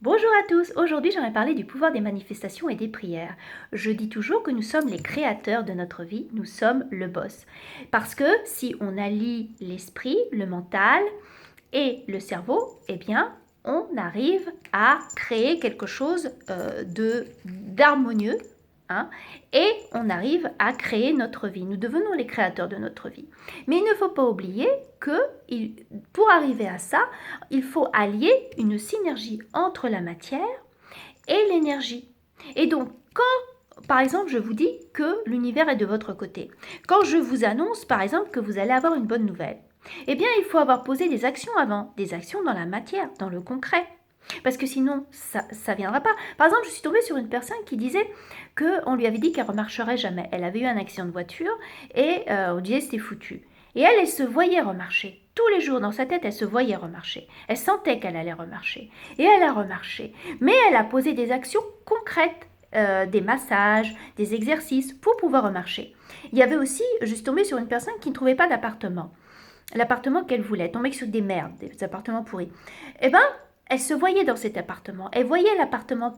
Bonjour à tous, aujourd'hui j'aimerais parler du pouvoir des manifestations et des prières. Je dis toujours que nous sommes les créateurs de notre vie, nous sommes le boss. Parce que si on allie l'esprit, le mental et le cerveau, eh bien on arrive à créer quelque chose d'harmonieux. Hein, et on arrive à créer notre vie. Nous devenons les créateurs de notre vie. Mais il ne faut pas oublier que pour arriver à ça, il faut allier une synergie entre la matière et l'énergie. Et donc, quand, par exemple, je vous dis que l'univers est de votre côté, quand je vous annonce, par exemple, que vous allez avoir une bonne nouvelle, eh bien, il faut avoir posé des actions avant, des actions dans la matière, dans le concret. Parce que sinon, ça ne viendra pas. Par exemple, je suis tombée sur une personne qui disait qu'on lui avait dit qu'elle ne remarcherait jamais. Elle avait eu un accident de voiture et on disait c'était foutu. Et elle se voyait remarcher. Tous les jours dans sa tête, elle se voyait remarcher. Elle sentait qu'elle allait remarcher. Et elle a remarché. Mais elle a posé des actions concrètes. Des massages, des exercices pour pouvoir remarcher. Il y avait aussi, je suis tombée sur une personne qui ne trouvait pas d'appartement. L'appartement qu'elle voulait, tombée sur des merdes, des appartements pourris. Eh bien, elle se voyait dans cet appartement. Elle voyait l'appartement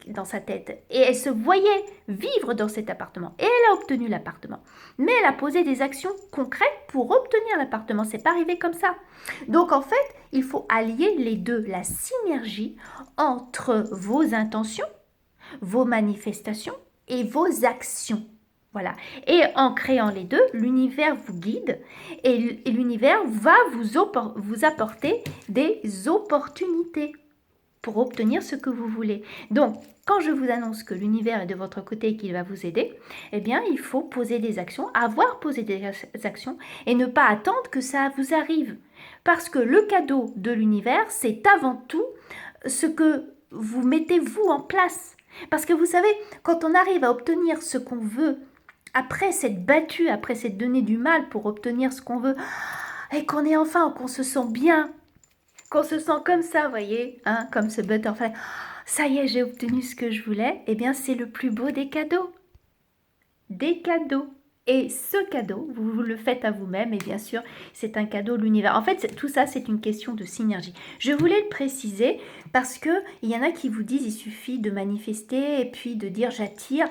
dans sa tête. Et elle se voyait vivre dans cet appartement. Et elle a obtenu l'appartement. Mais elle a posé des actions concrètes pour obtenir l'appartement. C'est pas arrivé comme ça. Donc en fait, il faut allier les deux. La synergie entre vos intentions, vos manifestations et vos actions. Voilà. Et en créant les deux, l'univers vous guide et l'univers va vous apporter des opportunités pour obtenir ce que vous voulez. Donc, quand je vous annonce que l'univers est de votre côté et qu'il va vous aider, eh bien, il faut poser des actions, avoir posé des actions et ne pas attendre que ça vous arrive. Parce que le cadeau de l'univers, c'est avant tout ce que vous mettez vous en place. Parce que vous savez, quand on arrive à obtenir ce qu'on veut, après s'être battu, après s'être donné du mal pour obtenir ce qu'on veut, et qu'on est enfin, qu'on se sent bien, qu'on se sent comme ça, voyez, hein, comme ce butterfly, ça y est, j'ai obtenu ce que je voulais, eh bien c'est le plus beau des cadeaux. Des cadeaux. Et ce cadeau, vous le faites à vous-même et bien sûr, c'est un cadeau de l'univers. En fait, tout ça, c'est une question de synergie. Je voulais le préciser parce qu'il y en a qui vous disent il suffit de manifester et puis de dire j'attire.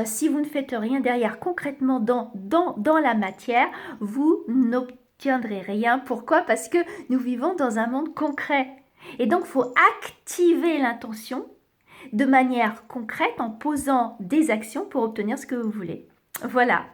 Si vous ne faites rien derrière, concrètement dans la matière, vous n'obtiendrez rien. Pourquoi? Parce que nous vivons dans un monde concret. Et donc, il faut activer l'intention de manière concrète en posant des actions pour obtenir ce que vous voulez. Voilà.